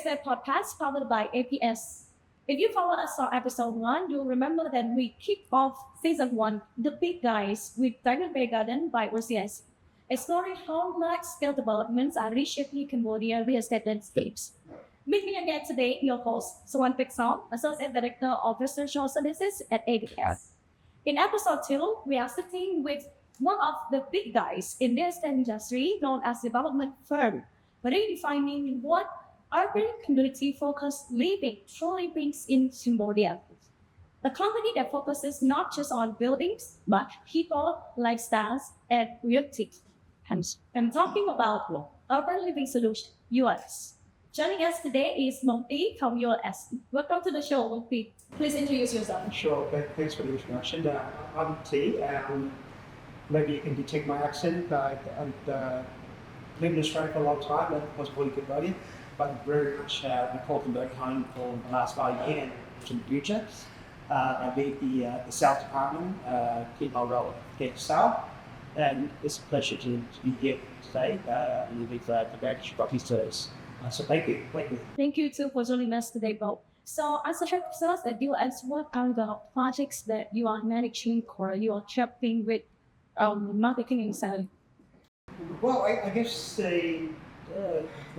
a podcast powered by APS. If you follow us on episode 1, you'll remember that we kicked off season 1, The Big Guys, with 𝗬𝗵𝗲 𝗠𝗲 by 𝗬𝗂𝗍, exploring how large-scale developments are reshaping Cambodia real estate landscapes. Meet me again today, your host, 𝗬𝗵𝗲 𝗕𝗲𝗵𝗶, Associate Director of Residential Services at APS. In episode 2, we are sitting with one of the big guys in the real estate industry known as development firm, redefining what urban community-focused living truly brings in Cambodia. A company that focuses not just on buildings, but people, lifestyles, and reality. I'm talking about Urban Living Solution, ULS. Joining us today is 𝗕𝗵𝗲 from ULS. Welcome to the show, 𝗕𝗵𝗲. Please introduce yourself. Sure, thanks for the introduction. I'm T. Maybe you can detect my accent. I've lived in Australia for a long time. I was born in Cambodia, but very much recall Cambodia home for the last 5 years and in the future. I lead the sales department, 𝗕𝗲 𝗕𝗲, and it's a pleasure to be here today with the Redefining service. So thank you. Thank you too for joining us today, Bob. So as a sales at ULS, what are the projects that you are managing or you are helping with marketing and selling? Well, I guess the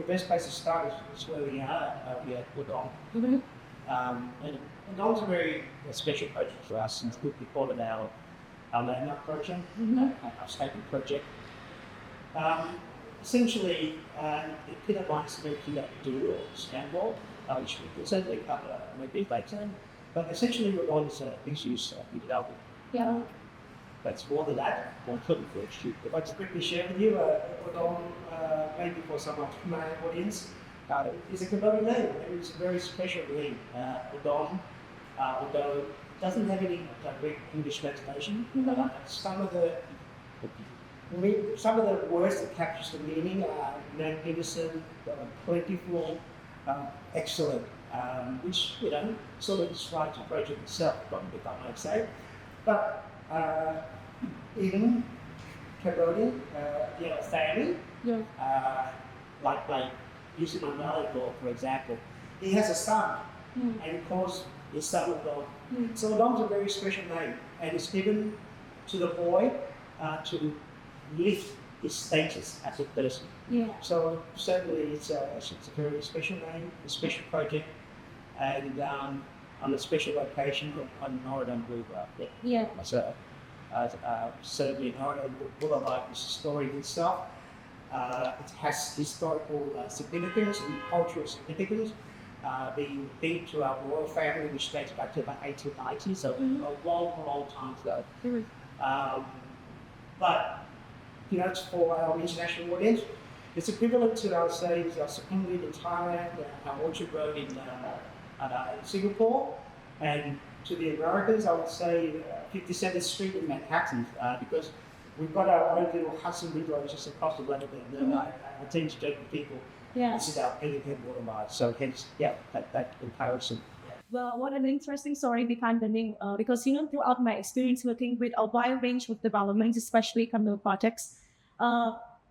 best place to start is where we are. We are Odom. And Odom's a very special project for us, since we call it our landmark project, our statement project. Essentially, it 𝗕𝗲𝗵𝗶 𝗕𝗲𝗵𝗶 or Scandal, which we could certainly cover maybe later. But essentially, what Odom's mixed-use development. Yeah. That's more than that, more important for a shoot. If I just quickly share with you, Odom, maybe for some of my audience, is a Cambodian name. It's a very special name. Odom, although it doesn't have any direct English translation, some of the words that captures the meaning are magnificent, plentiful, excellent, which sort of describes the project itself, probably, if I might say. But in Cambodia, family, like using my mother-in-law, for example, he has a son, and he calls his son Odom. So Odom's a very special name, and it's given to the boy to lift his status as a person. Yeah. So certainly it's a very special name, a special project, and on a special location on Odom Boulevard. Yeah. So certainly Odom Boulevard is a story in itself. It has historical significance and cultural significance, being linked to our royal family, which dates back to about 1890, so a long time ago. But it's for our international audience. It's equivalent to, I would say, 𝗬𝗵𝗲 in Thailand, our Orchard Road in Singapore, and to the Americans, I would say 57th Street in Manhattan, because we've got our own little Hudson River just across the way there. I tend to joke with people. Yeah. This is our 𝗕𝗲𝗵𝗶 watermark. So hence, that comparison. Well, what an interesting story behind the name, because throughout my experience working with a wide range of developments, especially commercial projects,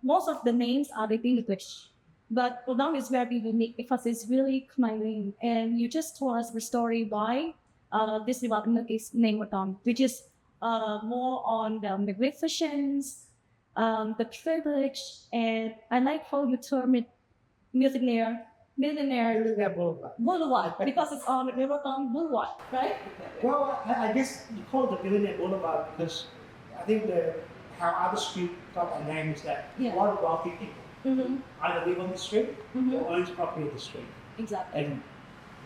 most of the names are in English. But Odom is very unique because it's really climbing, and you just told us the story why this development is named Odom, which is more on the magnificence, the privilege, and I like how you term it millionaire boulevard, because it's on Odom Boulevard, right? Well, I guess you call it the Millionaire Boulevard because I think how other street got their name is that a lot of wealthy people either live on the street or owns property on the street. Exactly. And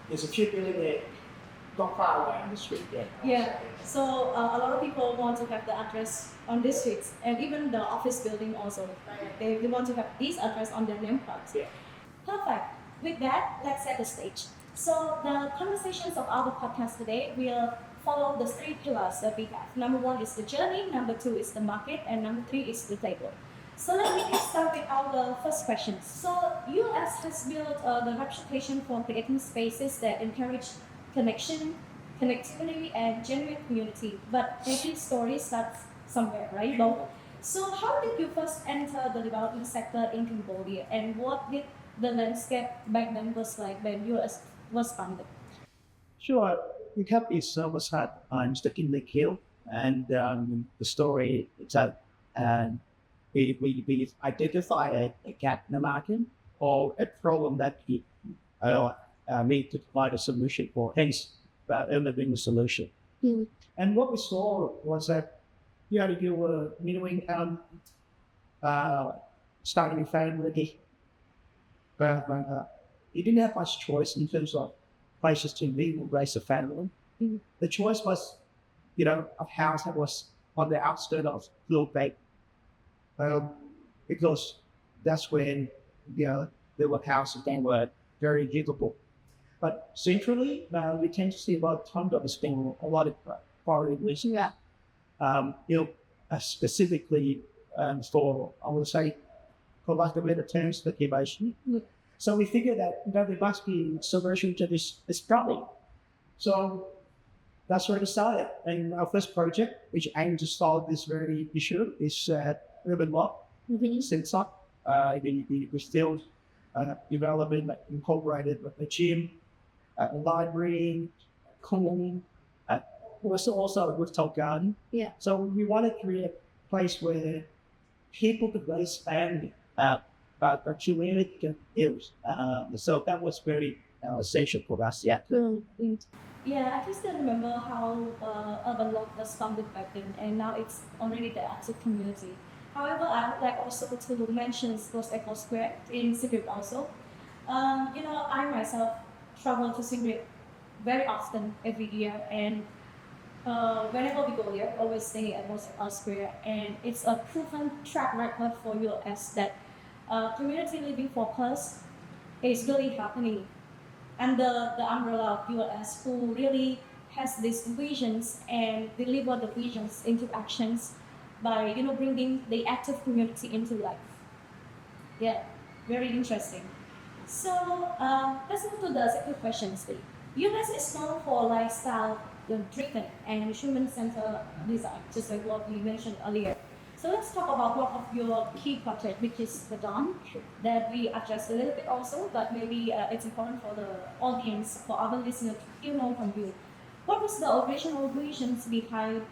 there's a few billionaires not far away on the street. Yeah. So a lot of people want to have the address on this street, and even the office building also. They want to have this address on their name cards. Yeah. Perfect. With that, let's set the stage. So the conversations of our podcast today will follow the 3 pillars that we have. Number 1 is the journey, number 2 is the market, and number 3 is the table. So let me start with our first question. So ULS has built the reputation for creating spaces that encourage connection, connectivity, and genuine community. But every story starts somewhere, right, Bo? So how did you first enter the development sector in Cambodia, and what did the landscape back then was like when ULS was founded? Sure. The company was had stuck in the hill, and the story is that we identify a gap in the market or a problem that we need to provide a solution for. Hence, developing the solution. And what we saw was that you were middle income, starting a family, but you didn't have much choice in terms of places to live or raise a family. The choice was, a house that was on the outskirts of Phnom Penh, because that's when there were houses that were very livable. But centrally, we tend to see a lot of condos being a lot of foreign leasing. Specifically for, I would say, for lack of better terms, speculation. So we figured that there must be a solution to this problem. So that's where we started. And our first project, which aimed to solve this very issue, is urban walk. Since we still development incorporated with a gym, a library, common, also a rooftop garden. Yeah. So we wanted to create a place where people could raise family, but the community can live. So that was very essential for us. Yeah. Yeah, I just still remember how Urban Walk was founded back then, and now it's already the active community. However, I would like also to mention Ghost Echo Square in Siem Reap also. I myself travel to Siem Reap very often every year, and whenever we go there, always stay at Ghost Echo Square, and it's a proven track record for ULS that community living focus is really happening under the umbrella of ULS, who really has these visions and deliver the visions into actions by bringing the active community into life. Yeah, very interesting. So let's move to the second question, Steve. ULS is known for lifestyle driven and human-centered design, just like what we mentioned earlier. So let's talk about one of your key projects, which is the Dawn, that we addressed a little bit also, but maybe it's important for the audience, for our listeners to hear more from you. What was the original reasons behind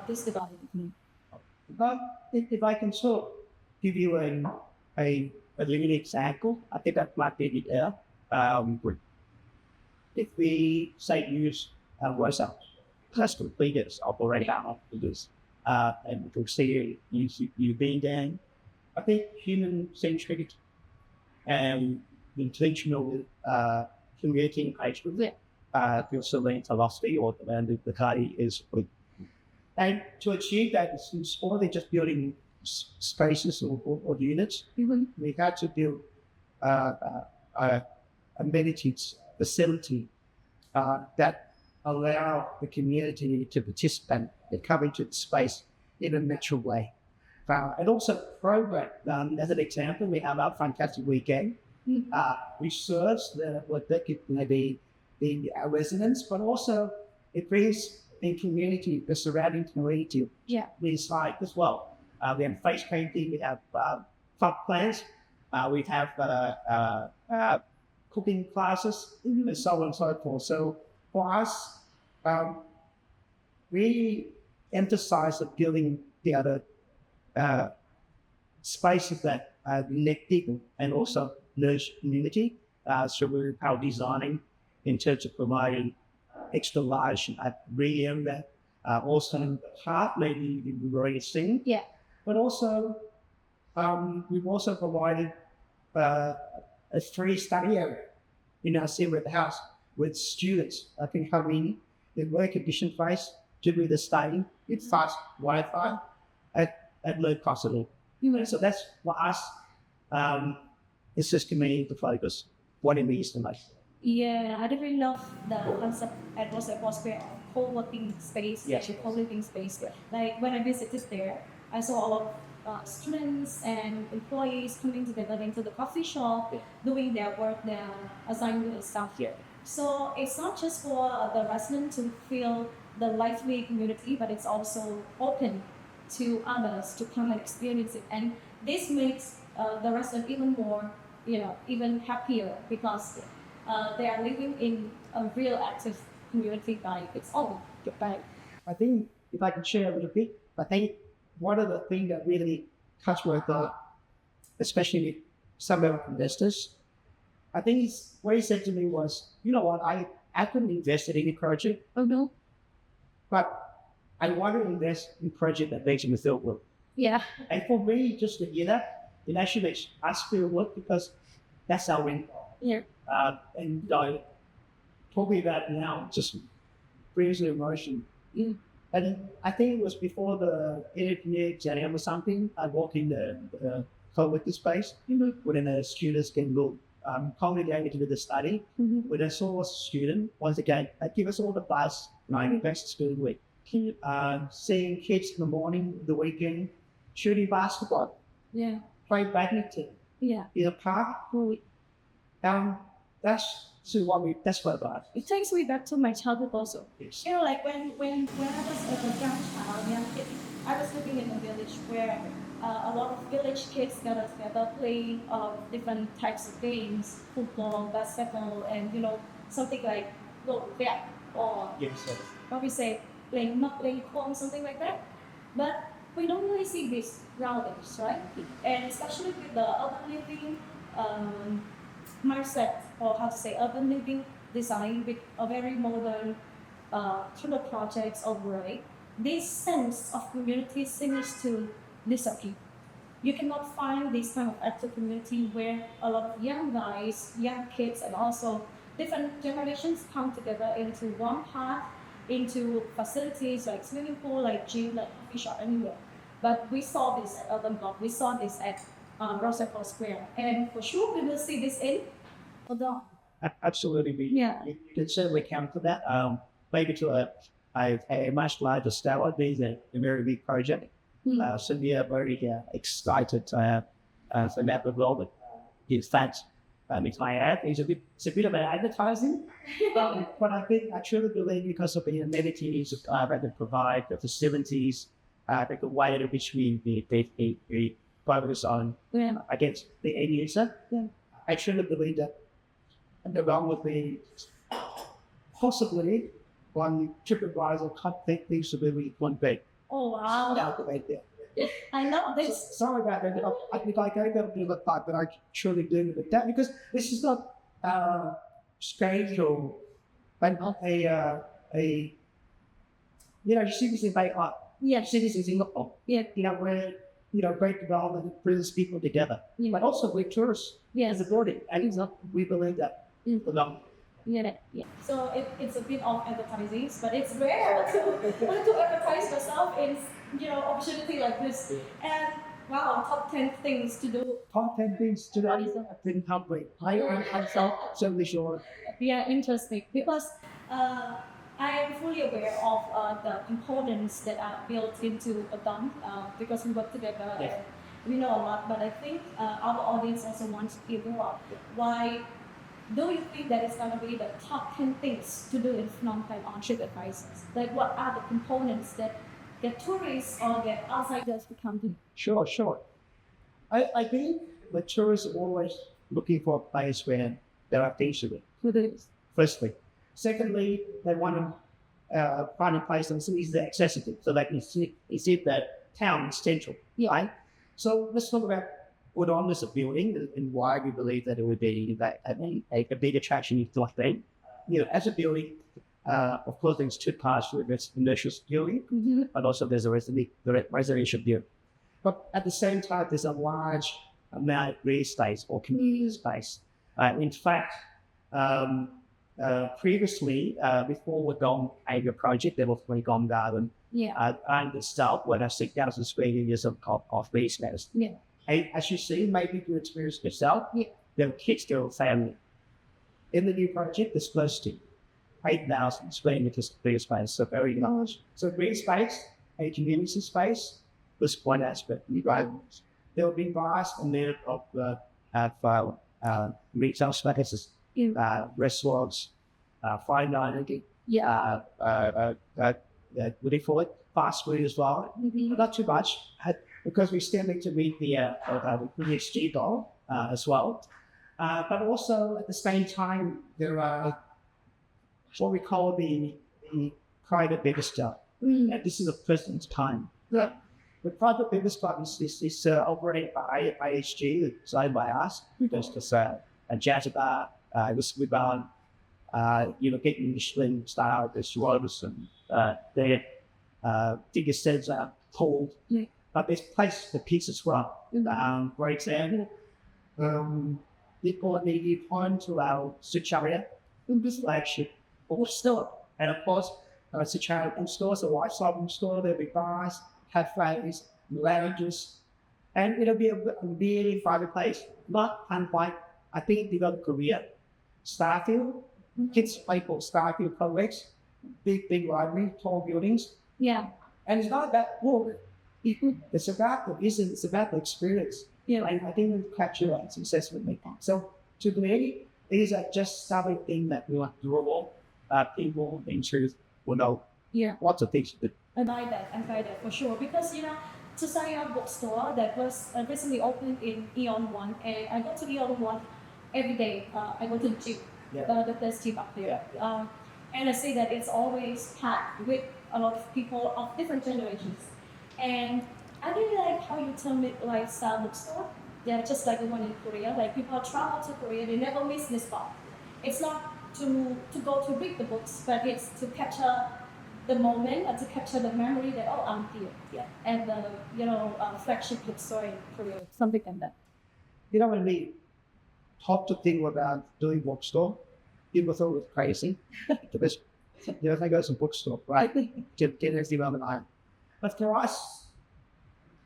this development? If I can sort of give you a living example, I think that might be there. If we say use WhatsApp, classical leaders operating out of this, and we can see you being there. I think human-centric and intentional community engagement, your Celine philosophy or the party is good. And to achieve that, it's more than just building spaces or units. We had to build amenities, facility that allow the community to participate and come into the space in a natural way. And also program, as an example, we have our fantastic weekend, which serves what they could maybe be our residents, but also it brings the community, the surrounding community, inside as well. We have face painting, we have fun plans, we have cooking classes, and so on and so forth. So for us, we emphasize the building the other spaces that connect people and also nurture community through our designing in terms of providing extra large room that also part maybe we've already seen. Yeah. But also we've also provided a free study area in our Siem Reap house with students can come in air conditioned space to do the study with fast Wi-Fi at low cost at all. So that's for us. It's just community to focus. What it means to me. Yeah, I really love the concept at Ghost Echo Square of co-working space, co-living space. Like when I visited there, I saw a lot of students and employees coming together into the coffee shop, doing their work, their assignment stuff here. So it's not just for the residents to feel the lively community, but it's also open to others to come and experience it. And this makes the resident even more even happier because they are living in a real active community by its own. Right. I think if I can share a little bit, I think one of the things that really touched my thought, especially with some of our investors, I think it's what he said to me was, you know what, I couldn't invest in any project, but I want to invest in a project that makes me feel good. Yeah. And for me, just to hear that, it actually makes us feel good because that's our win. Yeah. And talking about now just brings the emotion. Mm. And I think it was before the EP exam or something, I walked in the co-working space when the students can look congregated with the study. When I saw a student, once again, I give us all the class, best student week. Seeing kids in the morning, the weekend, shooting basketball, play badminton, in a park. That's what about. It takes me back to my childhood also. Yes. Like when I was a young child, young kid, I was living in a village where a lot of village kids got together playing different types of games, football, basketball, and something like yeah, or what we say, playing pong, something like that. But we don't really see this nowadays, right? And especially with the urban living mindset, or how to say, urban living design with a very modern kind of projects overlay, this sense of community seems to disappear. You cannot find this kind of active community where a lot of young guys, young kids, and also different generations come together into one park, into facilities like swimming pool, like gym, like coffee shop, anywhere. But we saw this at Urban Block, we saw this at Roosevelt Square, and for sure we will see this in Odom. Absolutely, you can certainly count for that. Maybe to a much larger scale, this is a very big project. So we are very excited for that development. In fact, it's my ad. It's a bit of an advertising, but I truly believe because of the amenities that they provide, the facilities, the way in which we focus on against the end user. I truly believe that the wrong would be possibly one TripAdvisor can't think things to be one big. Oh wow! I love this. Sorry about that. If I gave that a bit of a thought, but I truly do with that because this is not strange or not a you see this in Bangkok. Yeah. You see this in Singapore. Yeah. Where great development brings people together, but also with tourists as a body, and we believe that. So it's a bit of advertising, but it's rare to advertise yourself in opportunity like this. And wow, top 10 things to do. Top 10 things to do. I think probably I'm certainly sure. Yeah, interesting because I am fully aware of the components that are built into a dump because we work together and we know a lot. But I think our audience also wants to hear more. Why do you think that it's going to be the top 10 things to do in Phnom Penh on TripAdvisor? Like, what are the components that get tourists or get outsiders to come to? Sure. I think the tourists are always looking for a place where there are things to do. Firstly. Secondly, they want to find a place that is accessible so they can see that town is central. Right? So let's talk about Odom as a building and why we believe that it would be a big attraction to Phnom Penh. As a building, of course, there's two parts to it. There's commercial building, but also there's a residential building. But at the same time, there's a large amount of green space or community space. In fact, previously, before Odom Area project, there was a Gom Garden and the south, where there's 6,000 square meters of green space. And as you see, maybe you experience yourself, there are kids, there are family. In the new project, there's close to 8,000 square meters of green space, so very large. So green space, a community space, was one aspect. There will be vast amount of retail spaces, restaurants, fine dining, what do you call it? Fast food as well. Not too much, because we still need to meet the street as well. But also at the same time, there are what we call the private business club. And this is a person's time. The private business club is operated by IHG, designed by us. There's a jazz bar, with bar, getting Michelin star restaurants, and their ticket sales are cold. But this place the pizza as well. For example, we point to our 𝗬𝗵𝗲 flagship bookstore. And of course, 𝗬𝗵𝗲 bookstore is a lifestyle bookstore. There'll be bars, cafes, lounges, and it'll be a really private place. Not unlike, I think, developed Korea, Starfield, kids play for Starfield complex, big library, tall buildings. Yeah. And it's not about book. It's about the vision. It's about the experience. Yeah. And I think we capture that successfully. So to me, these are just something that we want to draw people into, lots of things to do. I buy that for sure. Because, 𝗬𝗵𝗲 bookstore that was recently opened in Eon 1, and I go to Eon 1 every day. I go to the gym, the first gym up there. And I see that it's always packed with a lot of people of different generations. And I really like how you term it lifestyle bookstore. Yeah, just like the one in Korea. Like people travel to Korea, they never miss this spot. It's not to go to read the books, but it's to capture the moment and to capture the memory that, I'm here. Yeah. And the flagship bookstore in Korea, something like that. When we talked to people about doing bookstore, people thought it was crazy. Because, if I go to a bookstore, right, get everything on the line. But for us,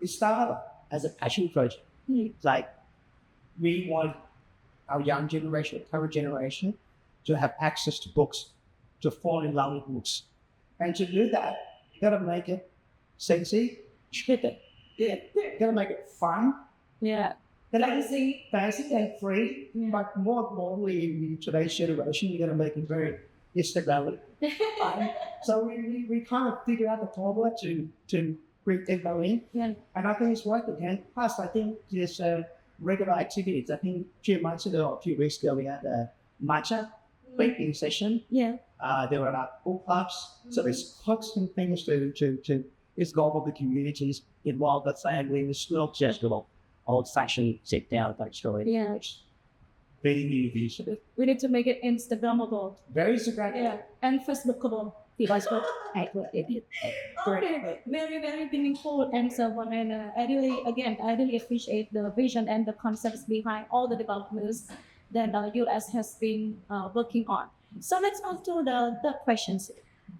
it started as a passion project. It's like, we want our young generation, current generation, to have access to books, to fall in love with books. And to do that, you gotta make it sexy, you gotta make it fun. Yeah. Fancy and free. But more importantly, in today's generation, you gotta make it very Instagrammable. So we kind of figured out the formula to bring people in. Yeah. And I think it's working. And plus, I think there's regular activities. I think a few months ago, a few weeks ago, we had a matcha baking session. Yeah. There were book clubs. So there's constant things to involve the communities, involve the family. It's not just old-fashioned sit-down type story. Yeah. Very new vision. We need to make it Instagrammable. Very Instagrammable. Yeah. And Facebookable. Facebook. Very, very meaningful answer. And I really appreciate the vision and the concepts behind all the developments that ULS has been working on. So let's move to the third questions.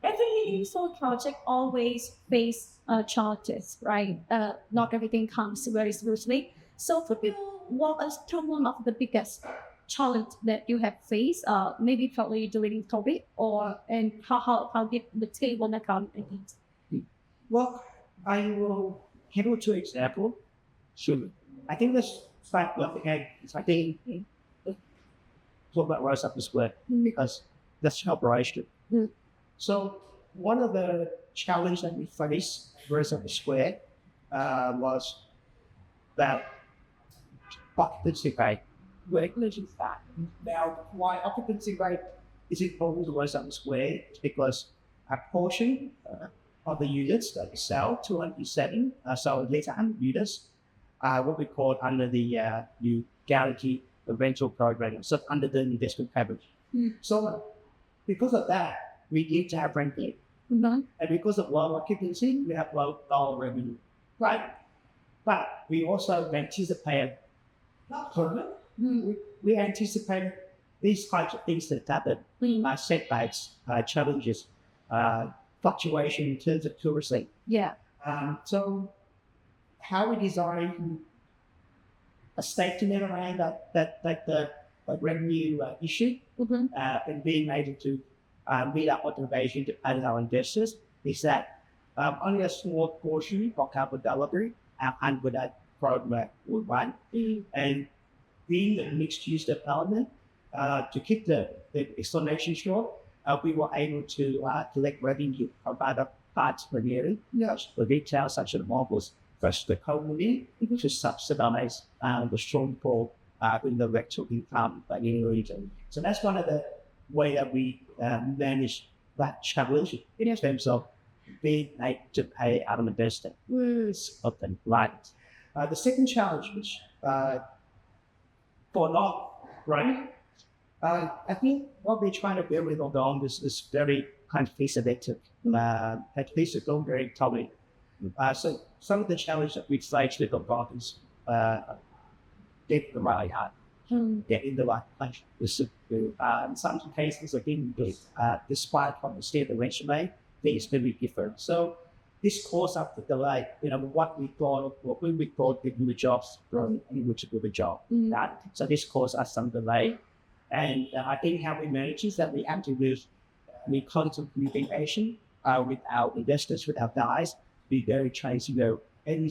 Every soul project always face challenges, right? Not everything comes very smoothly. So could you walk us through one of the biggest challenge that you have faced, maybe probably during COVID, and how did the team overcome it? Well, I will give you two examples. Sure. I think let's start with I think talk about Rise Up the Square because that's how operation. So one of the challenges that we faced at Rise Up the Square was that occupancy rate. Now, why occupancy rate is important to Rise Up the Square? It's because a portion of the units that we sell, 207, so later 100 units, what we call under the new guarantee the rental program, so under the investment coverage. So because of that, we need to have rental. And because of low occupancy, we have low dollar revenue. Right? But we also anticipate, not permanent, we anticipate these types of things that happen, setbacks, challenges, fluctuation in terms of tourism. Yeah. So how we design a safety net around that the revenue issue and being able to meet our motivation to pay our investors is that only a small portion of capital delivery under that program will run. And being a mixed-use development, to keep the explanation short, we were able to collect revenue from other parts of the area, for retail such as malls, first the community to subsidize the shortfall in the rental income in the region. So that's one of the way that we manage that challenge in terms of being able to pay our investors of the right. The second challenge, which for long, right? I think what we're trying to build with Odom is very kind of feasible, at least it's not very tolerant. So some of the challenges that we faced with Odom is get the right heart, get in the right place. In some cases, again, despite what the state of resume, things may be different. So this caused us to delay, what we thought giving the jobs from which to do the job. So this caused us some delay. And I think how we manage is that we have to use constant communication with our investors, with our guys, be very transparent. And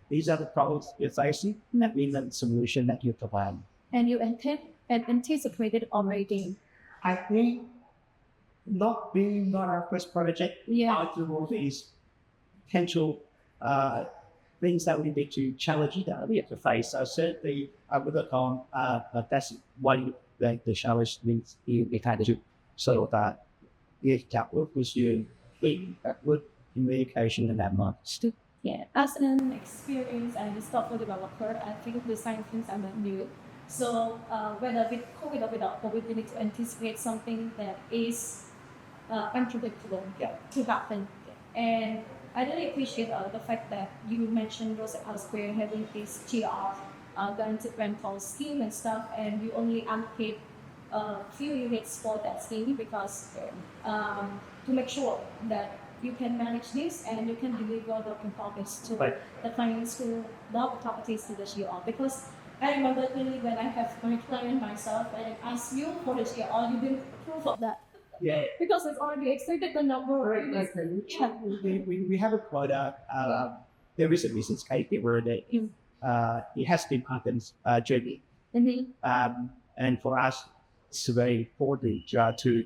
these are the problems you're facing, and we know the solution that you provide. And you anticipated already. I think not our first project, through all these potential things that we need to challenge that we have to face. So certainly with Odom, that's one of the challenge things we've had to so that that work was you that good communication in that month. Yeah, as an experienced and software developer, I think design things are not new. So whether with COVID or without COVID, we need to anticipate something that is unpredictable to happen. And I really appreciate the fact that you mentioned 𝗬𝗧𝗵𝗲 Square having this Chea guaranteed rental scheme and stuff, and you only allocate a few units for that scheme because to make sure that you can manage this and you can deliver the promise to the clients who love properties to the Chea. Because I remember clearly when I have my client myself and I asked you for the Chea, you didn't approve of that. Yeah. Because it's already exceeded the number. We have a quota. There is a business case where it has been Parkinson's journey. And for us, it's very important to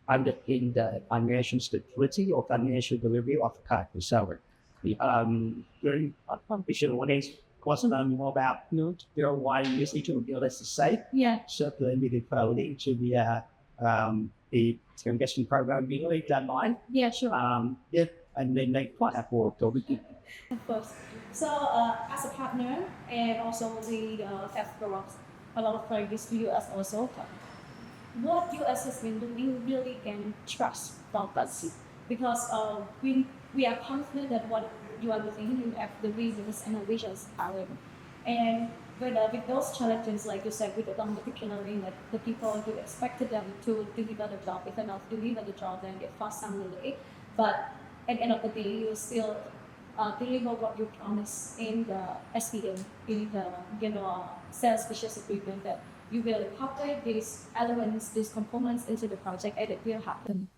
underpin the financial stability or financial delivery of the car to seller. During competition, one is wasn't learning more about there are wide usually to be able to say. Certainly we did probably to the investment program being really done line. And then they quite have for Of course. So as a partner and also we have a lot of projects to US also. What US has been doing really can trust about us because we are confident that what you are doing, you have the reasons and the visions are in. And with those challenges, like you said, with Odom particularly, that the people who expected them to deliver the job, if they're not deliver the job, then get fast some delay. But at the end of the day, you still deliver what you promised in the SPM, in the sales purchase agreement, that you will incorporate these elements, these components into the project, and it will happen.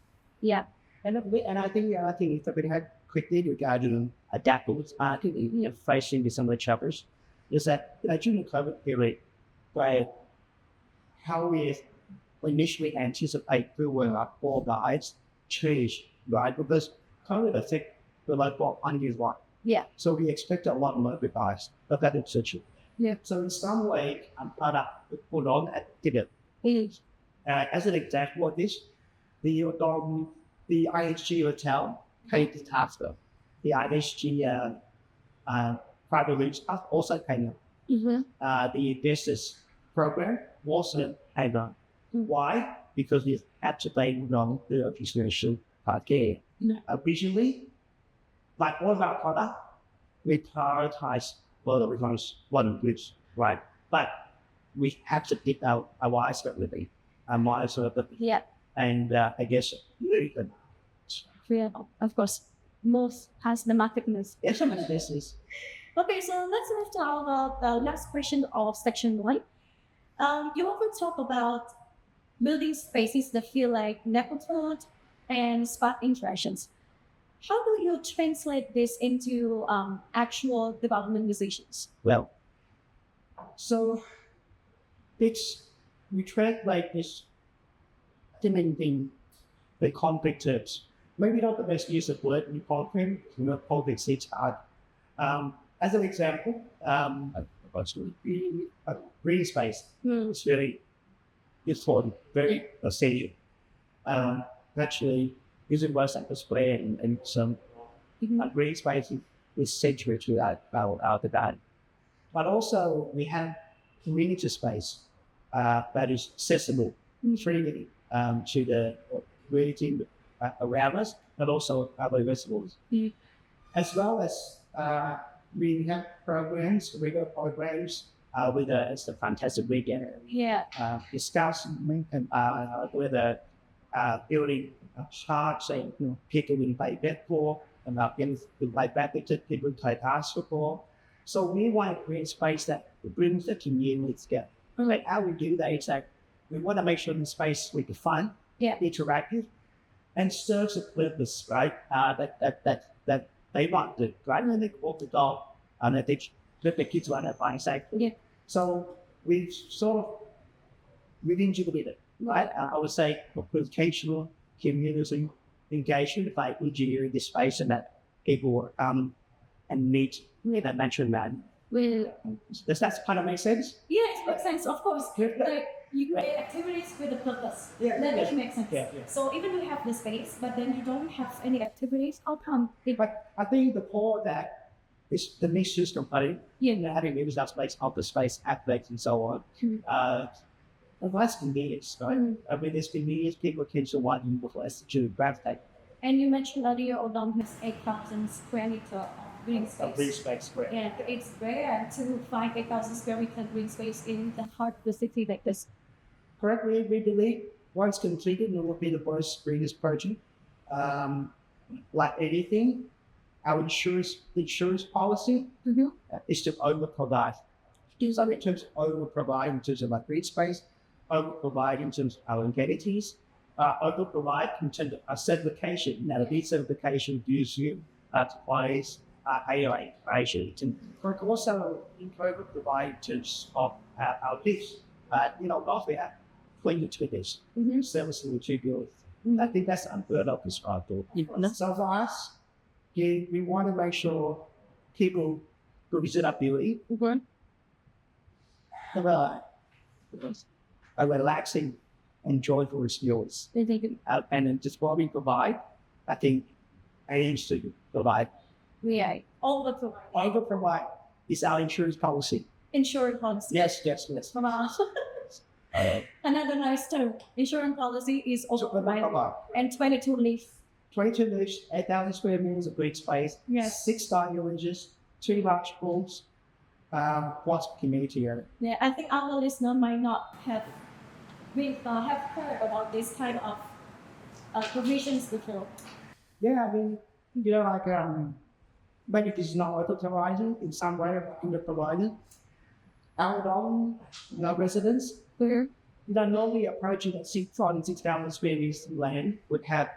And I think if we had quickly regarding adaptables, I think facing with some of the challenges is that during the COVID period, where how we initially anticipate we were all guys change, right? Because COVID affect the local unusual. So we expect a lot more guys, but that is such. So in some way, product put on at it. As an example of this, the IHG hotel paid the tax bill. The IHG private rooms also paid them. The investors program also paid them. Why? Because we activated on the distribution part game. Originally, like all of our product, we prioritize the results, one which right, but we have to get our eyes separately, and I guess of course, most has the marketness. Business. Okay, so let's move to our last question of section 1. You often talk about building spaces that feel like neighborhood and spark interactions. How do you translate this into actual development decisions? Well, so we translate this in the concrete terms. Maybe not the best use of word in concrete, concrete seats hard. As an example, actually. Green space is really important, very essential. Actually, using words like display and some green space is central to our debate. But also, we have community space that is accessible freely to the community around us, but also other residents. As well as we have programs, regular programs with it's a fantastic weekend. Discussing with building charts and people will play basketball and people will play badminton, people play basketball. So we want to create space that brings the community together. Like how we do that is that we want to make sure the space will be fun, interactive, and serves the purpose, right? That they want to gradually walk the dog and that they let the kids run at fine safely. So we sort of engineered it, right? I would say educational community engagement by engineering the space and that people and meet that mentioned that. Does that kind of make sense? Yes, it makes sense, of course. Like you create activities with a purpose. That makes sense. So even you have the space, but then you don't have any activities, how come? But I think the core that is the mixed use component, having used that space, of the space, aspects and so on. And that's convenience, right? I mean, there's convenience, people can so want more less to gravitate. And you mentioned earlier Odom has 8,000 square meter of green space. Green space, correct. And it's rare to find 8,000 square meter green space in the heart of the city like this. Correctly, we believe once completed, it will be the world's greenest project. Like anything, our insurance policy is to over-provide. In terms of over-provide in terms of like green space, over-provide in terms of our amenities, over-provide in terms of certification. Now, the certification gives you twice AOA, but also over-provide in terms of our lifts. Last we have 22 lifts, servicing 2 buildings. I think that's unheard of as well. So for us, we want to make sure people who visit our building have a relaxing and joyful experience. And then just what we provide, I think, aims to provide. Over-provide. Over-provide is our insurance policy. Insurance policy. Yes. Another nice term. Insurance policy is over-provide. And 22 lifts. 22 lifts, 8,000 square meters of green space, 6 dining ranges, 2 large pools, plus community area. Yeah, I think our listener might not have heard about this kind of provisions before. Yeah, I mean, maybe this is not over-providing in some way, under-provided. Our own residents, normally approaching 6,000 square meters of land would have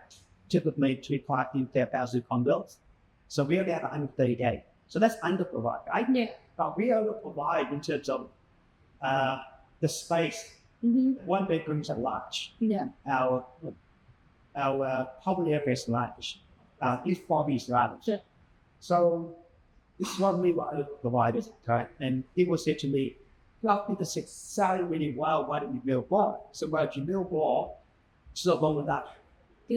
typically 2,000 condos. So we only have 130 days. So that's under-provided, right? But we over-provide in terms of the space. 1 bedrooms are large. Our public area is large. Each lobby is large. So this is what we were provided, right? And people said to me, well, people said, selling really well, why don't you build more? So why you build more? It's not long enough. I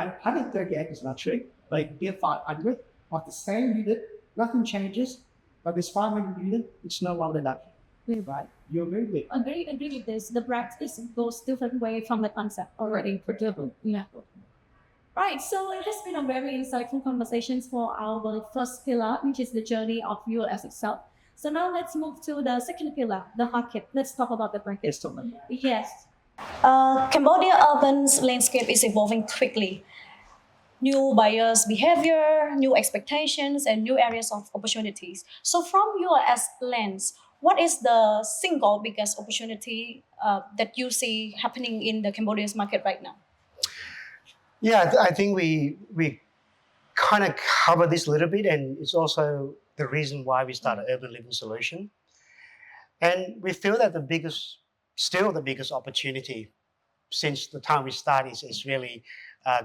138 is not true. Like get 500 of the same unit, nothing changes, but this 500 unit, it's no longer enough. Right? You're moving. Agree with this. The practice goes different way from the concept already. Right, so it has been a very insightful conversation for our first pillar, which is the journey of ULS itself. So now let's move to the second pillar, the market. Let's talk about the market. Yes. Cambodia urban landscape is evolving quickly. New buyers' behavior, new expectations, and new areas of opportunities. So from ULS lens, what is the single biggest opportunity that you see happening in the Cambodia's market right now? Yeah, I think we kind of cover this a little bit, and it's also the reason why we started Urban Living Solution. And we feel that the biggest opportunity since the time we started is really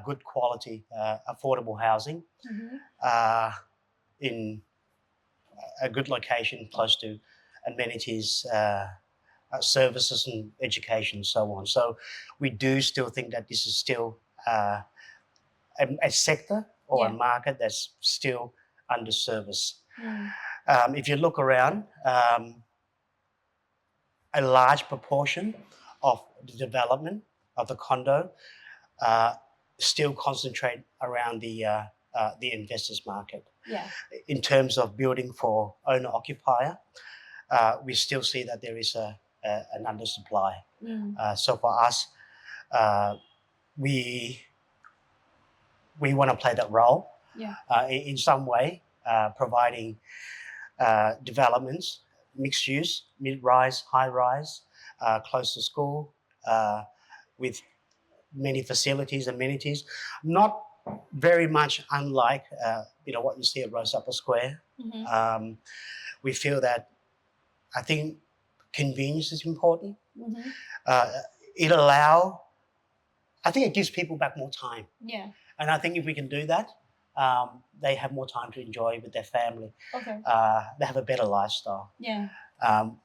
good quality, affordable housing in a good location close to amenities, services and education and so on. So we do still think that this is still a sector or a market that's still underserviced. If you look around, a large proportion of the development of the condo still concentrate around the investors market. Yeah. In terms of building for owner-occupier, we still see that there is an undersupply. So for us, we want to play that role in some way, providing developments, mixed use, mid-rise, high-rise, close to school, with many facilities, amenities, not very much unlike what you see at Rose Upper Square. We feel that I think convenience is important. I think it gives people back more time. Yeah. And I think if we can do that, they have more time to enjoy with their family. Okay. They have a better lifestyle. Yeah.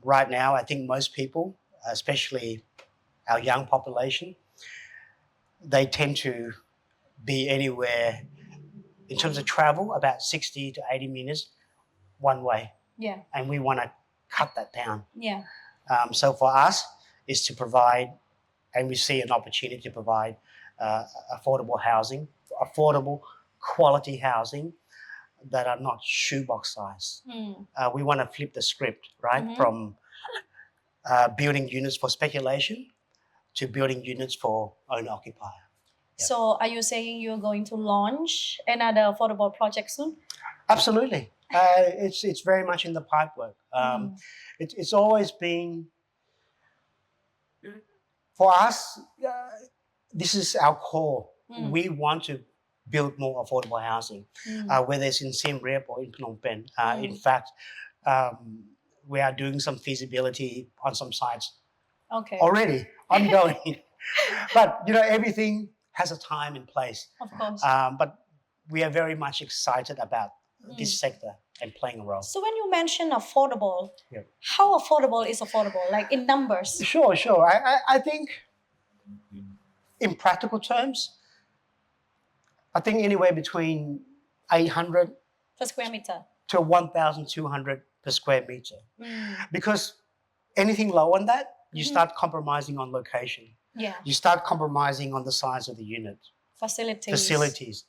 Right now, I think most people, especially our young population, they tend to be anywhere, in terms of travel, about 60 to 80 minutes one way. Yeah. And we want to cut that down. Yeah. So for us, is to provide, and we see an opportunity to provide affordable housing, affordable quality housing that are not shoebox size. We want to flip the script, right? From building units for speculation to building units for owner-occupier. So are you saying you're going to launch another affordable project soon? Absolutely. It's very much in the pipework. It's always been, for us, this is our core. We want to build more affordable housing, whether it's in Siem Reap or in Phnom Penh. In fact, we are doing some feasibility on some sites already, ongoing. But, everything has a time and place. Of course. But we are very much excited about this sector and playing a role. So when you mention affordable, how affordable is affordable? Like in numbers? Sure. I think in practical terms, I think anywhere between 800 per square meter to 1,200 per square meter. Because anything lower than that, you start compromising on location. Yeah. You start compromising on the size of the unit. Facilities,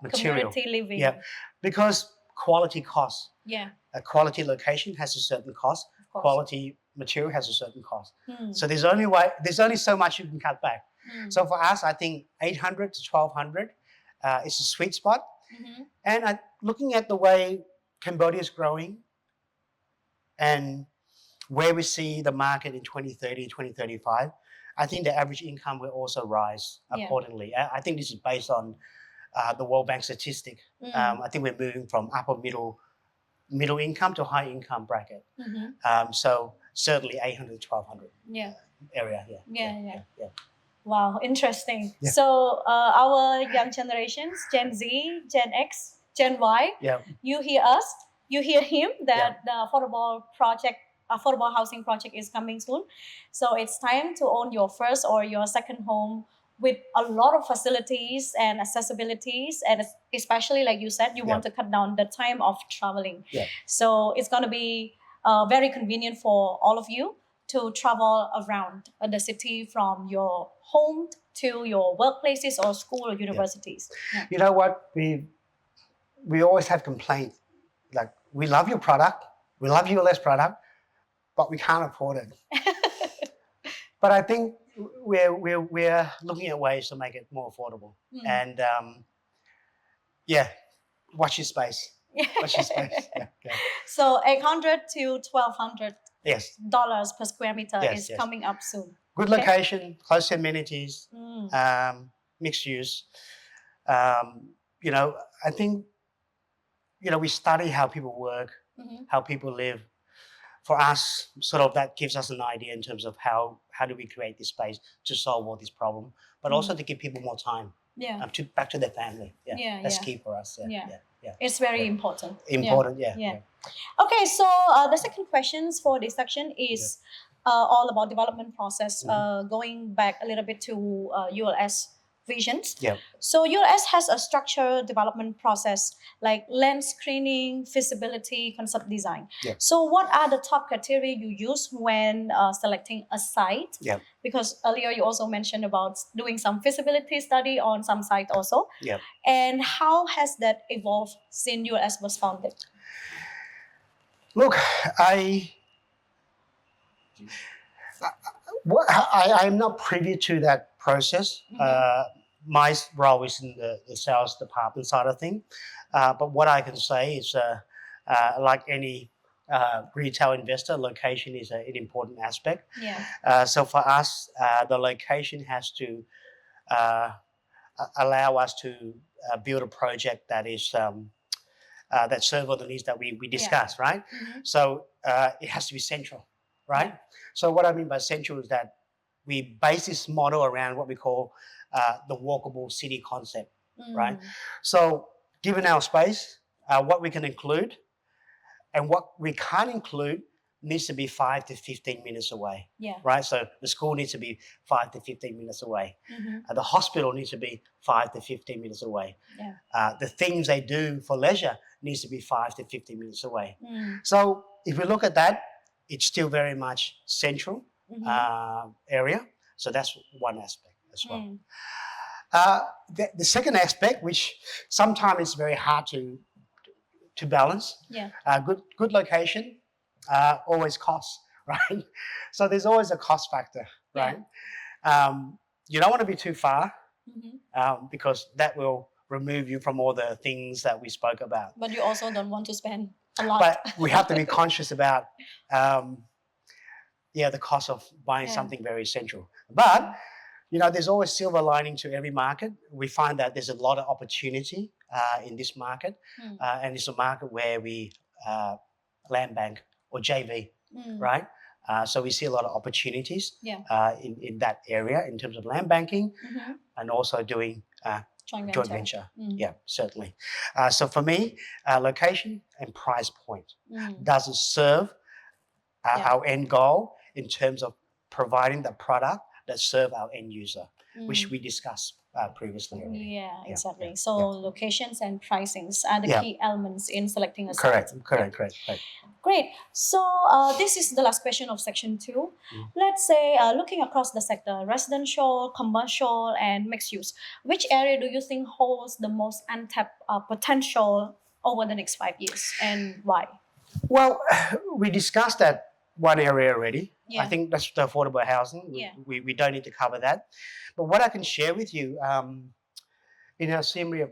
material. Community living. Yeah, because quality costs. Yeah. A quality location has a certain cost. Quality material has a certain cost. So there's only so much you can cut back. So for us, I think 800 to 1,200 is a sweet spot. And looking at the way Cambodia is growing and where we see the market in 2030, 2035, I think the average income will also rise accordingly. I think this is based on the World Bank statistic. I think we're moving from upper middle income to high income bracket. So certainly 800 to 1,200 area. Yeah. Wow, interesting. Yeah. So our young generations, Gen Z, Gen X, Gen Y, you hear us, you hear him that the affordable housing project is coming soon. So it's time to own your first or your second home with a lot of facilities and accessibilities, and especially like you said, you want to cut down the time of traveling. So it's going to be very convenient for all of you to travel around the city from your home to your workplaces or school or universities. You know what? We always have complaints. Like, we love your product, we love ULS product, but we can't afford it. But I think we're looking at ways to make it more affordable. And watch your space. Watch your space. So 800 to 1,200 dollars per square meter is coming up soon. Good location, close to amenities, mixed use. I think, we study how people work, how people live. For us, sort of that gives us an idea in terms of how do we create this space to solve all this problem, but also to give people more time. Yeah. back to their family. Yeah, Yeah, that's yeah. key for us. Yeah. Yeah. It's very important. Important. Yeah. Yeah. Okay, so the second questions for this section is all about development process. Going back a little bit to ULS visions. Yeah. So ULS has a structured development process like land screening, feasibility, concept design. Yeah. So what are the top criteria you use when selecting a site? Yeah. Because earlier you also mentioned about doing some feasibility study on some site also. Yeah. And how has that evolved since ULS was founded? Look, I'm not privy to that process. My role is in the sales department side of thing. But what I can say is, like any retail investor, location is an important aspect. Yeah. So for us, the location has to allow us to build a project that is that serve all the needs that we discussed, right? So it has to be central, right? So what I mean by central is that we base this model around what we call the walkable city concept, right? So given our space, what we can include and what we can't include needs to be 5 to 15 minutes away, right? So the school needs to be 5 to 15 minutes away. The hospital needs to be 5 to 15 minutes away. The things they do for leisure needs to be 5 to 15 minutes away. So if we look at that, it's still very much central area. So that's one aspect as well. The second aspect, which sometimes is very hard to balance, good location always costs, right? So there's always a cost factor, right? You don't want to be too far because that will remove you from all the things that we spoke about. But you also don't want to spend a lot. But we have to be conscious about the cost of buying something very central. But there's always silver lining to every market. We find that there's a lot of opportunity in this market, and it's a market where we land bank or JV, right? So we see a lot of opportunities in that area in terms of land banking and also doing joint venture. Yeah, certainly. So for me, location and price point doesn't serve our end goal in terms of providing the product that serve our end user, which we discussed previously already. Yeah, exactly. So locations and pricings are the key elements in selecting a Correct. site. Correct. Great. So this is the last question of section 2. Let's say looking across the sector, residential, commercial, and mixed use, which area do you think holds the most untapped potential over the next 5 years, and why? Well, we discussed that one area already. I think that's the affordable housing. We don't need to cover that. But what I can share with you, in our 𝗬𝗵𝗲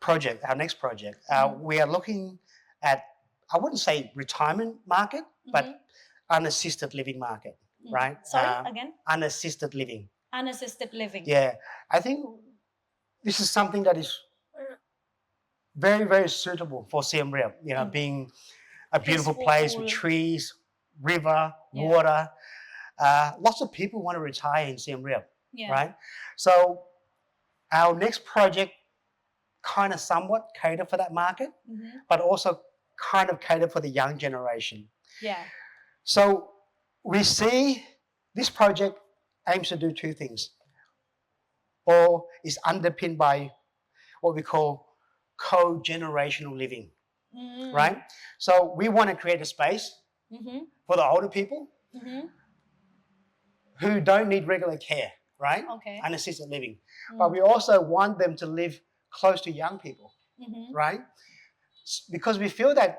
project, our next project, we are looking at, I wouldn't say retirement market, but unassisted living market, right? Sorry, again? Unassisted living. Unassisted living. Yeah. I think this is something that is very, very suitable for 𝗬𝗵𝗲, being a beautiful place with trees, river, water. Lots of people want to retire in 𝗬𝗵𝗲, right? So our next project kind of somewhat cater for that market, but also kind of cater for the young generation. So we see this project aims to do two things, or is underpinned by what we call co-generational living, right? So we want to create a space for the older people who don't need regular care, right? Unassisted living. But we also want them to live close to young people, right? Because we feel that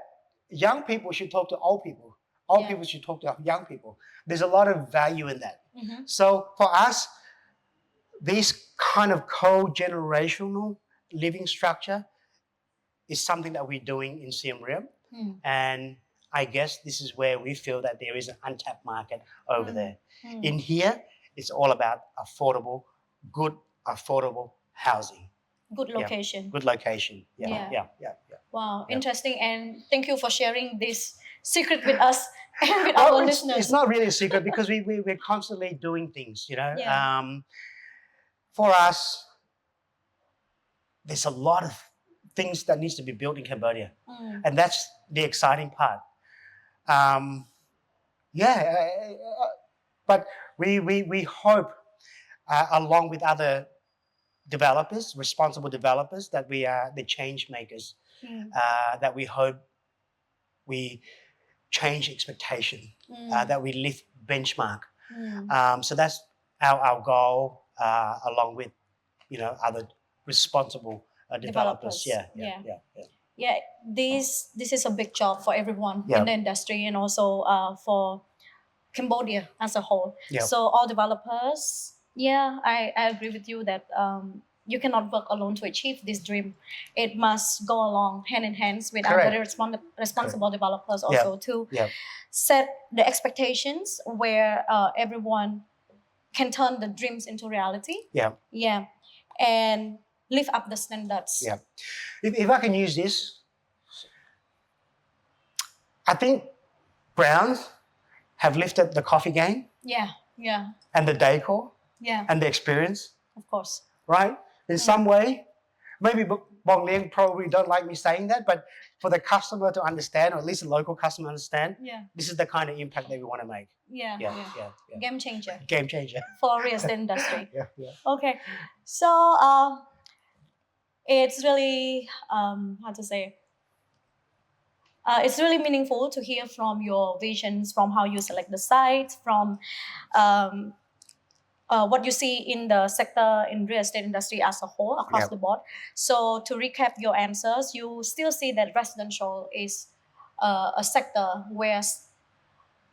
young people should talk to old people. Old people should talk to young people. There's a lot of value in that. So for us, this kind of co-generational living structure is something that we're doing in 𝗬𝗵𝗲. And I guess this is where we feel that there is an untapped market over there. In here, it's all about good affordable housing. Good location. Good location. Yeah. Wow, interesting. And thank you for sharing this secret with us and with our listeners. It's not really a secret because we're constantly doing things, For us, there's a lot of things that needs to be built in Cambodia. Mm. And that's the exciting part. But we hope, along with other developers, responsible developers, that we are the change makers, that we hope we change expectation, that we lift benchmark. So that's our goal, along with, other responsible developers. Yeah, this is a big job for everyone in the industry, and also for Cambodia as a whole. So all developers, I agree with you that you cannot work alone to achieve this dream. It must go along hand in hand with Correct. other responsible developers also to Yeah. set the expectations where everyone can turn the dreams into reality. Yeah. And lift up the standards. Yeah. If I can use this, I think Browns have lifted the coffee game Yeah, and the decor and the experience, of course. right? In some way, maybe Bong Liang probably don't like me saying that, but for the customer to understand, or at least the local customer understand, this is the kind of impact that we want to make. Yeah. Game changer Game changer. for real estate industry. Yeah. Okay, so it's really it's really meaningful to hear from your visions, from how you select the site, from what you see in the sector in real estate industry as a whole across the board. So to recap your answers, you still see that residential is a sector where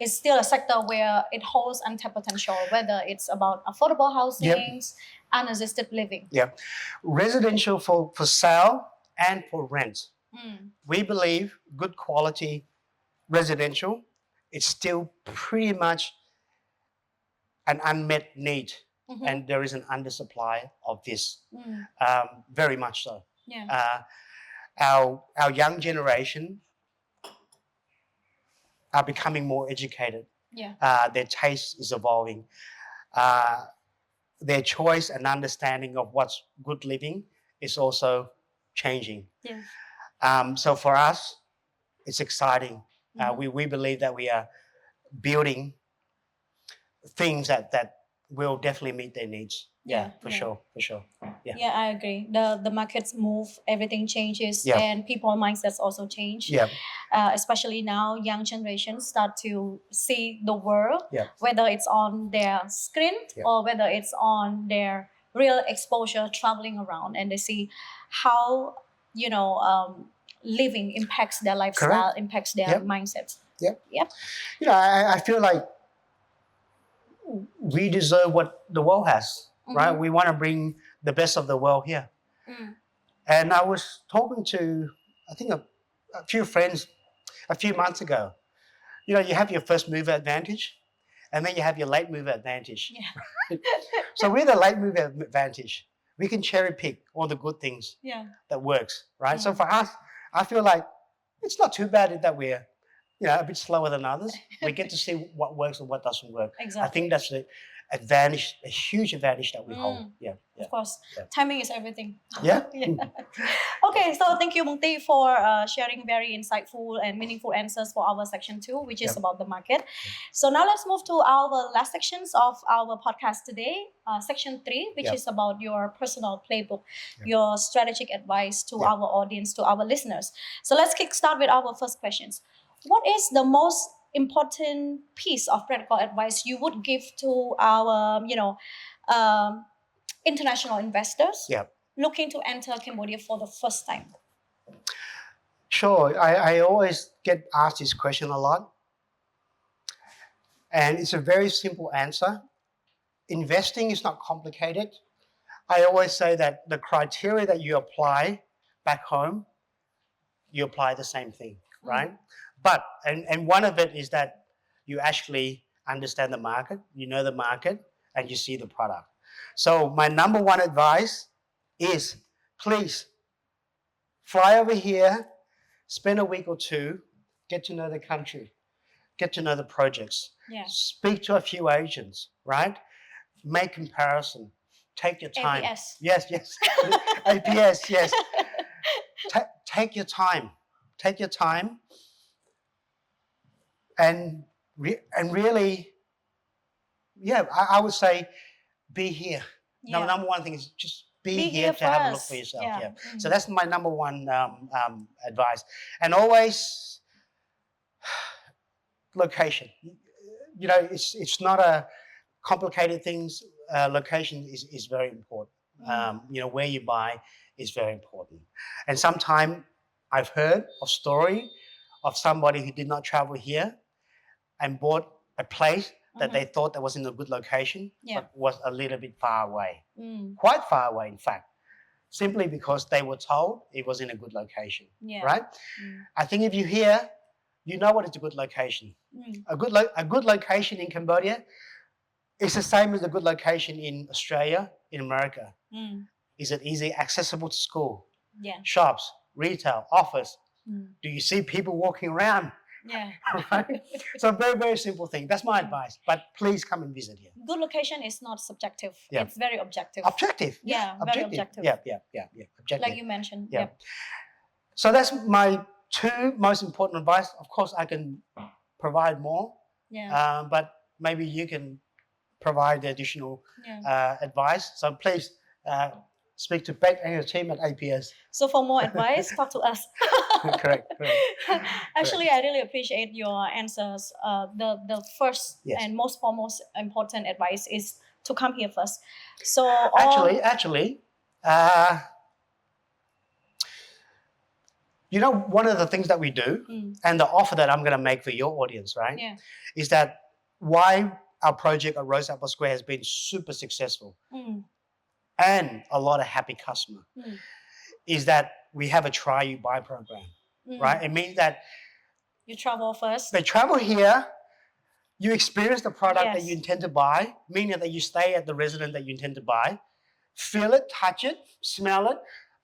it's still a sector where it holds untapped potential, whether it's about affordable housing, unassisted living. Residential for sale and for rent. We believe good quality residential is still pretty much an unmet need, and there is an undersupply of this, very much so. Our young generation are becoming more educated. Their taste is evolving. Their choice and understanding of what's good living is also changing. So for us, it's exciting. We believe that we are building things that will definitely meet their needs. For sure. I agree. The markets move, everything changes, and people mindsets also change. Especially now, young generations start to see the world, whether it's on their screen or whether it's on their real exposure traveling around, and they see how living impacts their lifestyle, impacts their mindsets. I feel like we deserve what the world has, right? We want to bring the best of the world here. And I was talking to, I think, a few friends a few months ago. You have your first mover advantage, and then you have your late mover advantage. So we're the late mover advantage. We can cherry pick all the good things that works, right? So for us, I feel like it's not too bad that we're a bit slower than others. We get to see what works and what doesn't work. Exactly. I think that's the advantage, a huge advantage that we hold. Of course. Timing is everything. Okay, so thank you, 𝗵𝗲, for sharing very insightful and meaningful answers for our section 2, which is about the market. So now let's move to our last sections of our podcast today, section 3, which is about your personal playbook, your strategic advice to our audience, to our listeners. So let's kickstart with our first questions. What is the most important piece of practical advice you would give to our, international investors looking to enter Cambodia for the first time? Sure. I always get asked this question a lot. And it's a very simple answer. Investing is not complicated. I always say that the criteria that you apply back home, you apply the same thing, right? But, and one of it is that you actually understand the market, you know the market, and you see the product. So my number one advice is, please fly over here, spend a week or two, get to know the country, get to know the projects, speak to a few agents, right? Make comparison, take your time. APS. Yes, yes. APS, yes. Take your time. Take your time. And really, yeah, I would say be here. Yeah. Number one thing is just be Be here here to have a look first. for yourself. Yeah. Yeah. Mhm. So that's my number one advice. And always location. You know, it's not a complicated things. Location is very important. You know, where you buy is very important. And sometimes I've heard a story of somebody who did not travel here and bought a place that they thought that was in a good location, Yeah. but was a little bit far away, Mm. quite far away, in fact, simply because they were told it was in a good location, Yeah. right? Mm. I think if you're here, you know what is a good location. Mm. A good location in Cambodia is the same as a good location in Australia, in America. Mm. Is it easy accessible to school, Yeah. shops, retail, office? Mm. Do you see people walking around? Yeah. Right? So very, very simple thing. That's my advice. But please come and visit here. Good location is not subjective. Yeah. It's very objective. Objective. Yeah, very objective. Yeah. Objective. Like you mentioned. Yeah. Yep. So that's my two most important advice. Of course, I can provide more, Yeah. but maybe you can provide the additional Yeah. advice. So please speak to Beck and your team at APS. So for more advice, talk to us. Correct. Actually, I really appreciate your answers. The first Yes. and most foremost important advice is to come here first. So Actually, you know, one of the things that we do, and the offer that I'm going to make for your audience, right, Yeah. is that why our project at 𝗬𝗵𝗲 has been super successful Mm. and a lot of happy customer, is that we have a try you buy program, Mm. right? It means that You travel first. they travel here, you experience the product that Yes. you intend to buy, meaning that you stay at the residence that you intend to buy, feel it, touch it, smell it,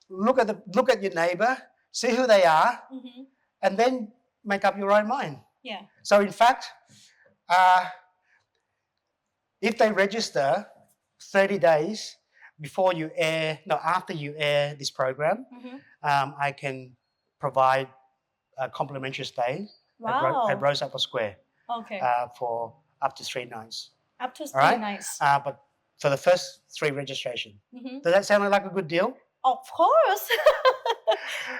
look at your neighbor, see who they are, Mhm. and then make up your own mind. Yeah. So in fact, if they register 30 days before you air, no, after you air this program, Mhm. I can provide a complimentary stay Wow. at 𝗬𝗵𝗲 Okay. for up to 3 nights. Up to all 3 right? nights. But for the first 3 registration. Mhm. Does that sound like a good deal? Of course.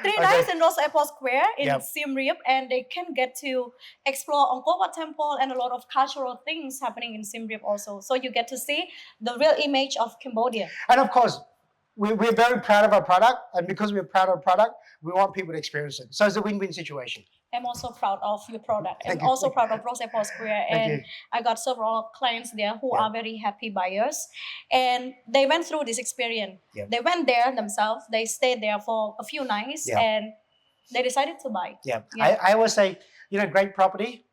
3 Okay. nights in 𝗬𝗵𝗲 Square in Yep. Siem Reap, and they can get to explore Angkor Wat Temple and a lot of cultural things happening in Siem Reap also. So you get to see the real image of Cambodia. And of course, we're very proud of our product. And because we're proud of our product, we want people to experience it. So it's a win-win situation. I'm also proud of your product. Thank I'm you. also proud of 𝗬𝗵𝗲 Square. Thank And you. I got several clients there who Yeah. are very happy buyers. And they went through this experience. Yeah. They went there themselves. They stayed there for a few nights Yeah. and they decided to buy. Yeah. Yeah. I always say, you know, great property,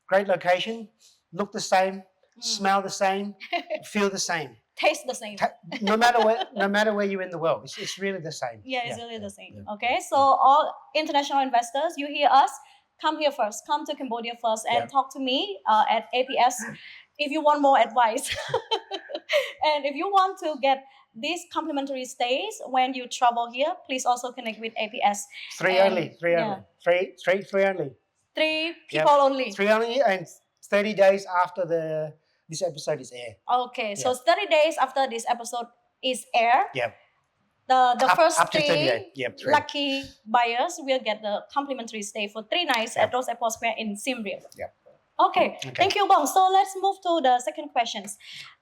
great location, look the same, smell the same, feel the same. Taste the same. No matter where you're in the world, it's really the same. Yeah, it's really the same. Yeah. Okay, so all international investors, you hear us, come here first, come to Cambodia first, and Yeah. talk to me at APS if you want more advice. And if you want to get these complimentary stays when you travel here, please also connect with APS. 3 And- only. yeah. Three only. 3 people only. 3 only, and 30 days after this episode is aired. Okay, so 30 days after this episode is aired, Yeah. the first up to 30 three days. Yeah, 3. lucky buyers will get the complimentary stay for 3 nights at 𝗬𝗵𝗲 Square in Siem Reap. Yeah. Okay, thank you, Bong. So let's move to the second questions.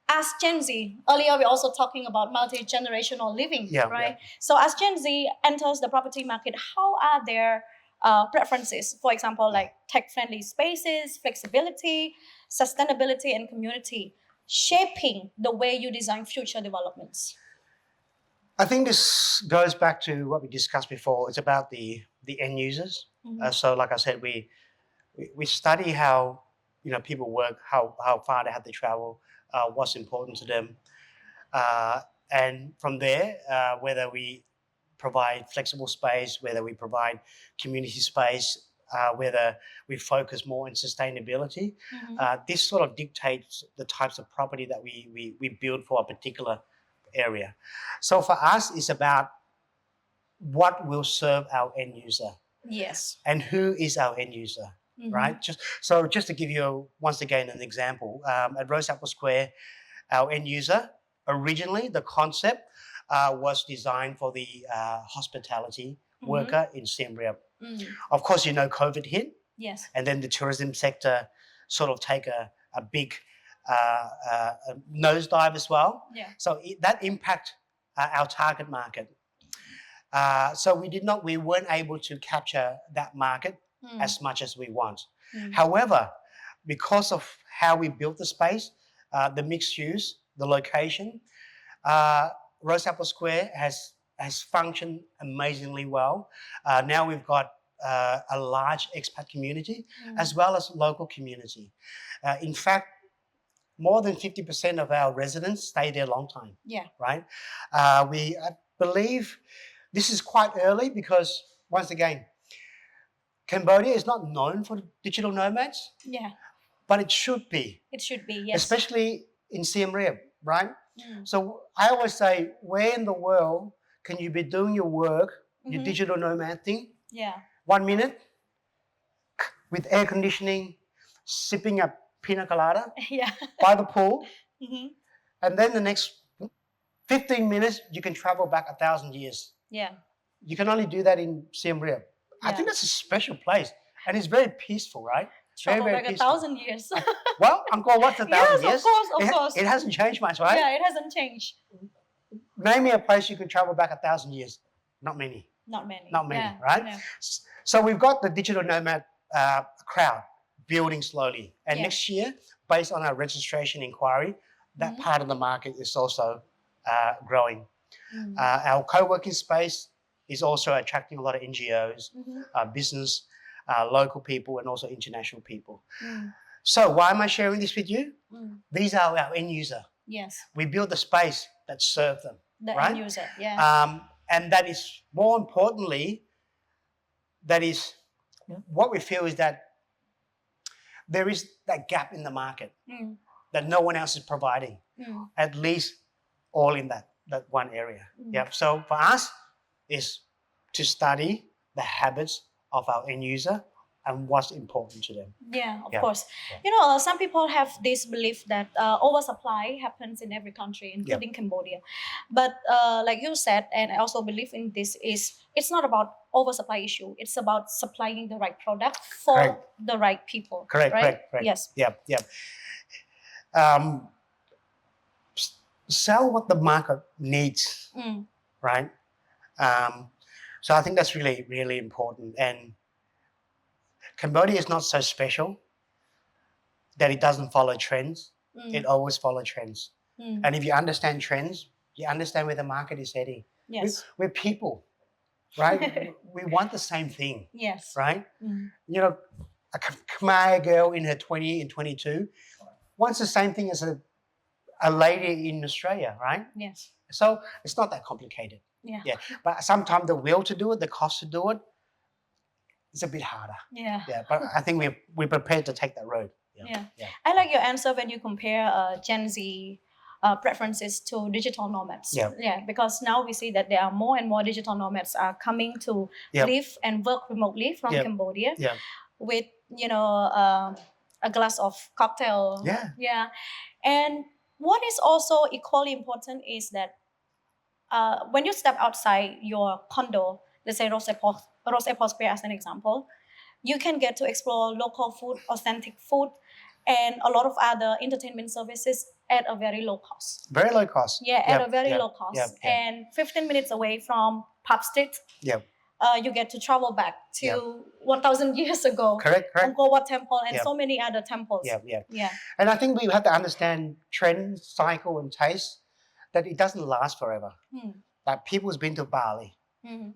As Gen Z, earlier we also talking about multi-generational living, Yeah, right? So as Gen Z enters the property market, how are their preferences? For example, like tech-friendly spaces, flexibility, sustainability, and community, shaping the way you design future developments. I think this goes back to what we discussed before. It's about the end users. So like I said, we study how, you know, people work, how far they have to travel, what's important to them. And from there, whether we provide flexible space, whether we provide community space, whether we focus more on sustainability, this sort of dictates the types of property that we build for a particular area. So for us, it's about what will serve our end user Yes. and who is our end user, right? Just to give you, once again, an example, at 𝗬𝗵𝗲, our end user, originally the concept was designed for the hospitality worker in Siem Reap. Of course, you know, COVID hit, Yes. and then the tourism sector sort of take a big nosedive as well. Yeah. So that impact our target market. So we weren't able to capture that market as much as we want. However, because of how we built the space, the mixed use, the location, 𝗬𝗵𝗲 has functioned amazingly well. Now we've got a large expat community as well as local community. In fact, more than 50% of our residents stay there a long time. Yeah. Right? I believe this is quite early because, once again, Cambodia is not known for digital nomads, Yeah. but it should be. It should be. Yes. Especially in Siem Reap, right? So I always say, where in the world can you be doing your work, your digital nomad thing, Yeah. 1 minute with air conditioning, sipping a pina colada Yeah. by the pool, and then the next 15 minutes you can travel back 1,000 years. Yeah. You can only do that in Siem Reap. I think that's a special place, and it's very peaceful, right? Travel very back peaceful. 1,000 years. Well, Angkor Wat's 1,000 Yes, years. of course, of course. It hasn't changed much, right? Yeah, it hasn't changed. Name me a place you can travel back 1,000 years. Not many. Not many. Not many, Yeah, right? yeah. So we've got the digital nomad crowd building slowly. And Yeah. next year, based on our registration inquiry, that part of the market is also growing. Our co-working space is also attracting a lot of NGOs, business, local people, and also international people. So why am I sharing this with you? These are our end user. Yes. We build the space that serves them. The right? end user. Yeah. And that is, more importantly, that is what we feel is that there is that gap in the market that no one else is providing, at least all in that one area. Yep. So for us, is to study the habits of our end user and what's important to them. Yeah, of Yeah. course. Yeah. You know, some people have this belief that oversupply happens in every country, including Cambodia. But like you said, and I also believe in this, it's not about oversupply issue. It's about supplying the right product for Correct. the right people. Correct, right? correct. Yes. Yep, yep. Sell what the market needs, right? So I think that's really, really important. And Cambodia is not so special that it doesn't follow trends. It always follows trends. And if you understand trends, you understand where the market is heading. Yes. We're people, right? we want the same thing, Yes. right? You know, a Khmer girl in her 20 and 22 wants the same thing as a lady in Australia, right? Yes. So it's not that complicated. Yeah. Yeah. But sometimes the will to do it, the cost to do it, it's a bit harder. Yeah. Yeah. But I think we're prepared to take that road. Yeah. Yeah. I like your answer when you compare Gen Z preferences to digital nomads. Yeah. Yeah, because now we see that there are more and more digital nomads are coming to Yeah. live and work remotely from Yeah. Cambodia Yeah. with, you know, a glass of cocktail. Yeah. Yeah. And what is also equally important is that when you step outside your condo, let's say 𝗬𝗵𝗲 as an example, you can get to explore local food, authentic food, and a lot of other entertainment services at a very low cost. Very low cost. Yeah, at a very low cost. Yep. Yep. And 15 minutes away from Pub Street, Yep. you get to travel back to 1,000 years ago. Correct. Correct. Angkor Wat Temple and Yep. so many other temples. Yeah. Yeah. Yeah. And I think we have to understand trend, cycle, and taste, that it doesn't last forever. Like people's been to Bali.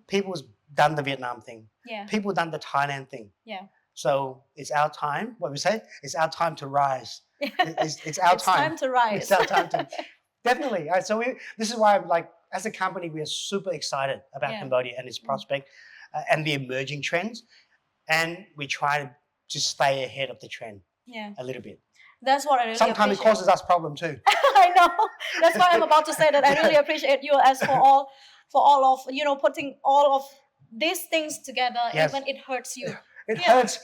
People's done the Vietnam thing. Yeah. People done the Thailand thing. Yeah. So it's our time. What we say? It's our time to rise. It's our It's time to rise. It's our time to definitely. So this is why, like, as a company, we are super excited about Yeah. Cambodia and its prospect and the emerging trends, and we try to stay ahead of the trend Yeah. a little bit. That's what I really Sometimes it appreciate. causes us problem too. I know. That's why I'm about to say that I really appreciate ULS for all of putting all of these things together, Yes. even it hurts you. It Yeah. hurts.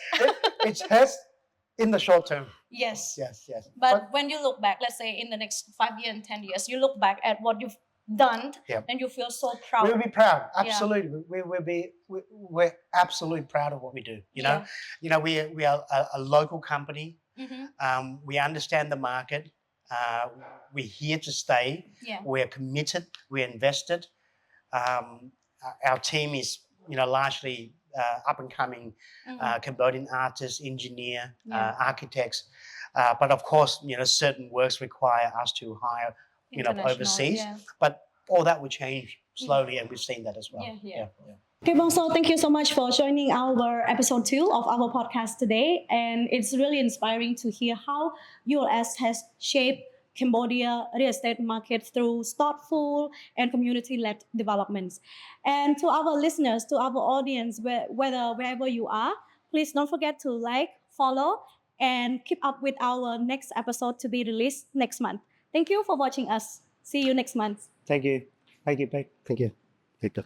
It hurts in the short term. Yes. Yes. But when you look back, let's say in the next 5 years and 10 years, you look back at what you've done, Yep. and you feel so proud. we'll be proud. Absolutely. We're absolutely proud of what we do. We are a local company. Mhm. We understand the market. We're here to stay. Yeah. We're committed. We're invested. Our team is, largely up and coming Cambodian artists, engineer, Yeah. architects. But of course, certain works require us to hire, International, overseas. yeah. But all that will change slowly, and we've seen that as well. Yeah. Okay, so thank you so much for joining our episode 2 of our podcast today. And it's really inspiring to hear how ULS has shaped Cambodia real estate market through thoughtful and community-led developments. And to our listeners, to our audience, wherever you are, please don't forget to like, follow, and keep up with our next episode to be released next month. Thank you for watching us. See you next month. Thank you. Thank you, Beck. Thank you, Victor.